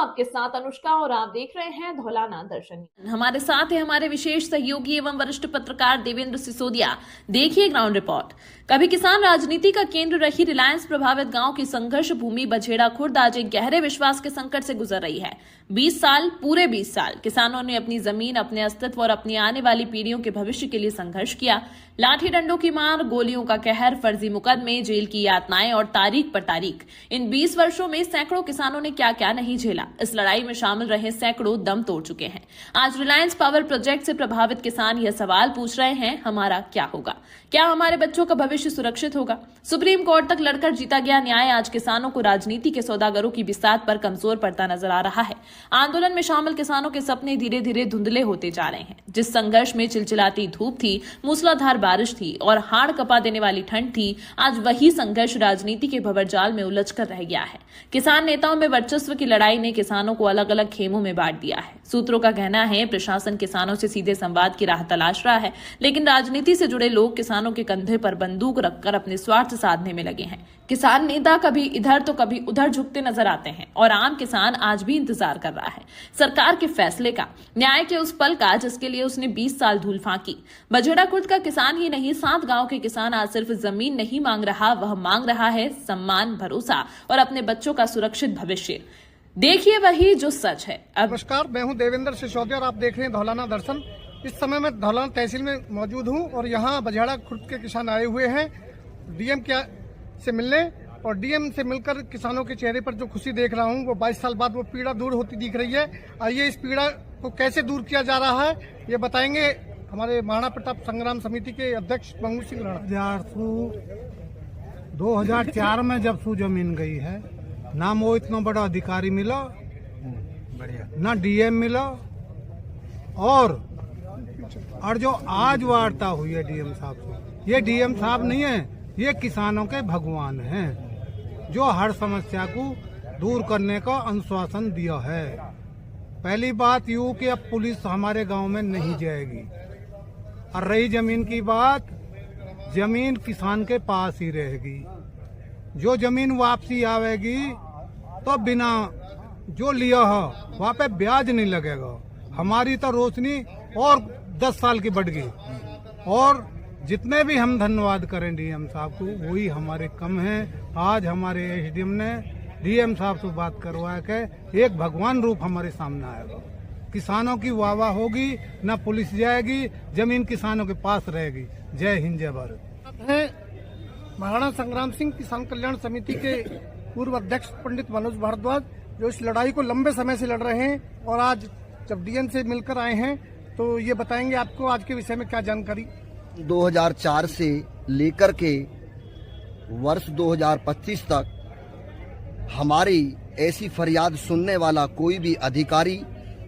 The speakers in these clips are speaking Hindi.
आपके साथ अनुष्का और आप देख रहे हैं धौलाना दर्शन। हमारे साथ है हमारे विशेष सहयोगी एवं वरिष्ठ पत्रकार देवेंद्र सिसोदिया। देखिए ग्राउंड रिपोर्ट। कभी किसान राजनीति का केंद्र रही रिलायंस प्रभावित गांव की संघर्ष भूमि बछेड़ा खुर्द आज एक गहरे विश्वास के संकट से गुजर रही है। 20 साल, पूरे 20 साल किसानों ने अपनी जमीन, अपने अस्तित्व और अपनी आने वाली पीढ़ियों के भविष्य के लिए संघर्ष किया। लाठी डंडों की मार, गोलियों का कहर, फर्जी मुकदमे, जेल की यातनाएं और तारीख पर तारीख। इन 20 वर्षों में सैकड़ों किसानों ने क्या क्या नहीं झेला। इस लड़ाई में शामिल रहे सैकड़ों दम तोड़ चुके हैं। आज रिलायंस पावर प्रोजेक्ट से प्रभावित किसान यह सवाल पूछ रहे हैं, हमारा क्या होगा? क्या हमारे बच्चों का भविष्य सुरक्षित होगा? सुप्रीम कोर्ट तक लड़कर जीता गया न्याय आज किसानों को राजनीति के सौदागरों की बिसात पर कमजोर पड़ता नजर आ रहा है। आंदोलन में शामिल किसानों के सपने धीरे धीरे धुंधले होते जा रहे हैं। जिस संघर्ष में चिलचिलाती धूप थी, मूसलाधार बारिश थी और हाड़ कपा देने वाली ठंड थी, आज वही संघर्ष राजनीति के भंवरजाल में उलझकर रह गया है। किसान नेताओं में वर्चस्व की लड़ाई ने किसानों को अलग अलग खेमों में बांट दिया है। सूत्रों का कहना है प्रशासन किसानों से सीधे संवाद की राह तलाश रहा है, लेकिन राजनीति से जुड़े लोग किसानों के कंधे पर बंदूक रखकर अपने स्वार्थ साधने में लगे हैं। किसान नेता कभी इधर तो कभी उधर झुकते नजर आते हैं और आम किसान आज भी इंतजार कर रहा है सरकार के फैसले का, न्याय के उस पल का जिसके लिए उसने 20 साल धूल फांकी। बछेड़ा खुर्द का किसान ही नहीं, 7 गांव के किसान आज सिर्फ जमीन नहीं मांग रहा, वह मांग रहा है सम्मान, भरोसा और अपने बच्चों का सुरक्षित भविष्य। देखिए वही जो सच है। नमस्कार, मैं हूं देवेंद्र सिसोदिया और आप देख रहे हैं धौलाना दर्शन। इस समय मैं धौलाना तहसील में मौजूद हूं और यहां बछेड़ा खुर्द के किसान आए हुए हैं डीएम से मिलने, और डीएम से मिलकर किसानों के चेहरे पर जो खुशी देख रहा हूं वो 22 साल बाद वो पीड़ा दूर होती दिख रही है। आइए इस पीड़ा को कैसे दूर किया जा रहा है ये बताएंगे हमारे महाराणा प्रताप संग्राम समिति के अध्यक्ष मंगू सिंह राणा। 2004 में जब सू जमीन गई है, ना वो इतना बड़ा अधिकारी मिला, ना डीएम मिला, और जो आज वार्ता हुई है डीएम साहब से, ये डीएम साहब नहीं है, ये किसानों के भगवान हैं जो हर समस्या को दूर करने का आश्वासन दिया है। पहली बात यूं कि अब पुलिस हमारे गांव में नहीं जाएगी, और रही जमीन की बात, जमीन किसान के पास ही रहेगी। जो जमीन वापसी आवेगी तो बिना जो लिया है वहाँ पे ब्याज नहीं लगेगा। हमारी तो रोशनी और 10 साल की बढ़ गई, और जितने भी हम धन्यवाद करें डीएम साहब को वही हमारे कम हैं। आज हमारे एसडीएम ने डीएम साहब से बात करवा के एक भगवान रूप हमारे सामने आएगा। किसानों की वाहवाह होगी, न पुलिस जाएगी, जमीन किसानों के पास रहेगी। जय हिंद, जय भारत। महाराणा संग्राम सिंह किसान कल्याण समिति के पूर्व अध्यक्ष पंडित मनोज भारद्वाज, जो इस लड़ाई को लंबे समय से लड़ रहे हैं और आज जब डीएम से मिलकर आए हैं तो ये बताएंगे आपको आज के विषय में क्या जानकारी। 2004 से लेकर के वर्ष 2025 तक हमारी ऐसी फरियाद सुनने वाला कोई भी अधिकारी,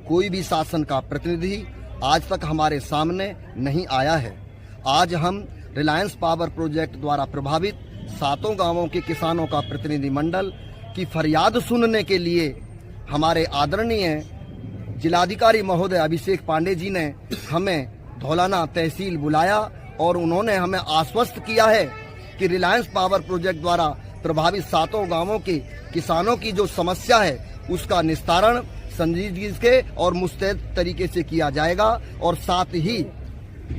कोई भी शासन का प्रतिनिधि आज तक हमारे सामने नहीं आया है। आज हम रिलायंस पावर प्रोजेक्ट द्वारा प्रभावित 7 गांवों के किसानों का प्रतिनिधिमंडल की फरियाद सुनने के लिए हमारे आदरणीय जिलाधिकारी महोदय अभिषेक पांडे जी ने हमें धौलाना तहसील बुलाया, और उन्होंने हमें आश्वस्त किया है कि रिलायंस पावर प्रोजेक्ट द्वारा प्रभावित 7 गांवों के किसानों की जो समस्या है उसका निस्तारण संजीदगी के और मुस्तैद तरीके से किया जाएगा, और साथ ही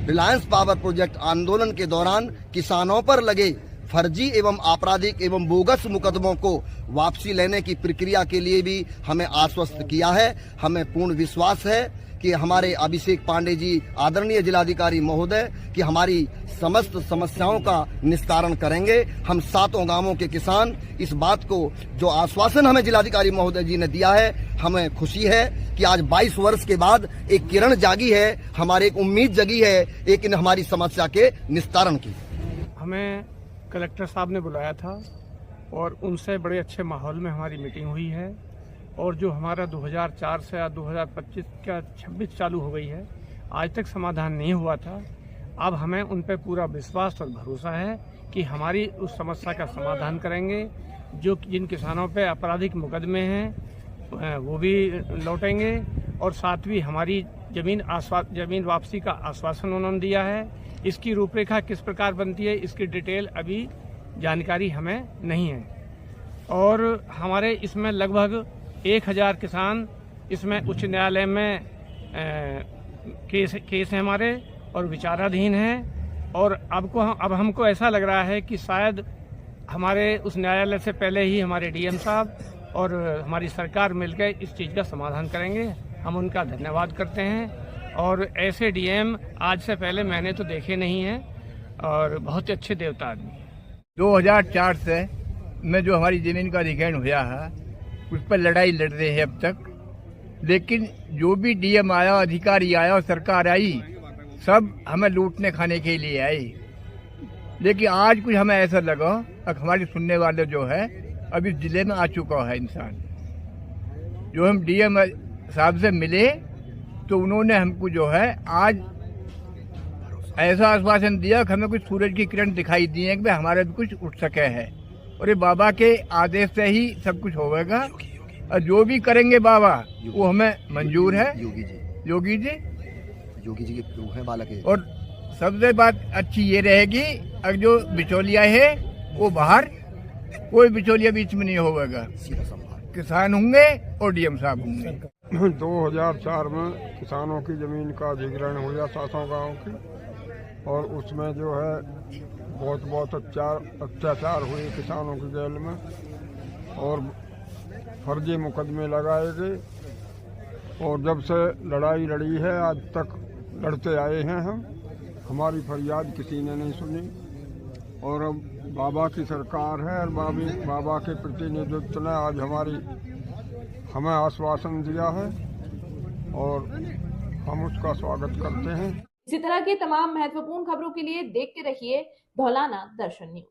रिलायंस पावर प्रोजेक्ट आंदोलन के दौरान किसानों पर लगे फर्जी एवं आपराधिक एवं बोगस मुकदमों को वापसी लेने की प्रक्रिया के लिए भी हमें आश्वस्त किया है। हमें पूर्ण विश्वास है कि हमारे अभिषेक पांडे जी आदरणीय जिलाधिकारी महोदय कि हमारी समस्त समस्याओं का निस्तारण करेंगे। हम 7 गांवों के किसान इस बात को जो आश्वासन हमें जिलाधिकारी महोदय जी ने दिया है, हमें खुशी है कि आज 22 वर्ष के बाद एक किरण जागी है, हमारी एक उम्मीद जगी है एक इन हमारी समस्या के निस्तारण की। हमें कलेक्टर साहब ने बुलाया था और उनसे बड़े अच्छे माहौल में हमारी मीटिंग हुई है, और जो हमारा 2004 से 2025 का 26 चालू हो गई है, आज तक समाधान नहीं हुआ था। अब हमें उन पर पूरा विश्वास और भरोसा है कि हमारी उस समस्या का समाधान करेंगे। जो जिन किसानों पे आपराधिक मुकदमे हैं वो भी लौटेंगे, और साथ भी हमारी जमीन वापसी का आश्वासन उन्होंने दिया है। इसकी रूपरेखा किस प्रकार बनती है इसकी डिटेल अभी जानकारी हमें नहीं है, और हमारे इसमें लगभग 1000 किसान इसमें उच्च न्यायालय में केस है हमारे और विचाराधीन हैं। और अब हमको ऐसा लग रहा है कि शायद हमारे उस न्यायालय से पहले ही हमारे डीएम साहब और हमारी सरकार मिलकर इस चीज़ का समाधान करेंगे। हम उनका धन्यवाद करते हैं। और ऐसे डीएम आज से पहले मैंने तो देखे नहीं हैं और बहुत ही अच्छे देवता आदमी हैं। 2004 से में जो हमारी ज़मीन का अधिग्रहण हुआ है उस पर लड़ाई लड़ रहे हैं अब तक, लेकिन जो भी डीएम आया, अधिकारी आया और सरकार आई, सब हमें लूटने खाने के लिए आई। लेकिन आज कुछ हमें ऐसा लगा, अब हमारी सुनने वाले जो है अब इस जिले में आ चुका है इंसान। जो हम डीएम साहब से मिले तो उन्होंने हमको जो है आज ऐसा आश्वासन दिया कि हमें कुछ सूरज की किरण दिखाई दी है कि भाई हमारे भी कुछ उठ सके है, और ये बाबा के आदेश से ही सब कुछ होगा। और जो भी करेंगे बाबा वो हमें मंजूर है। योगी जी के रूह है बालक है। और सबसे बात अच्छी ये रहेगी, अगर जो बिचौलिया है वो बाहर, कोई बिचौलिया बीच में नहीं होगा, किसान होंगे और डीएम साहब होंगे। 2004 में किसानों की जमीन का अधिग्रहण हुआ 700 गाँव की, और उसमें जो है बहुत अत्याचार हुए किसानों की जेल में और फर्जी मुकदमे लगाए गए। और जब से लड़ाई लड़ी है आज तक लड़ते आए हैं हम, हमारी फरियाद किसी ने नहीं सुनी। और अब बाबा की सरकार है और बाबा के प्रतिनिधित्व ने आज हमें आश्वासन दिया है और हम उसका स्वागत करते हैं। इसी तरह की तमाम महत्वपूर्ण खबरों के लिए देखते रहिए धौलाना दर्शन न्यूज।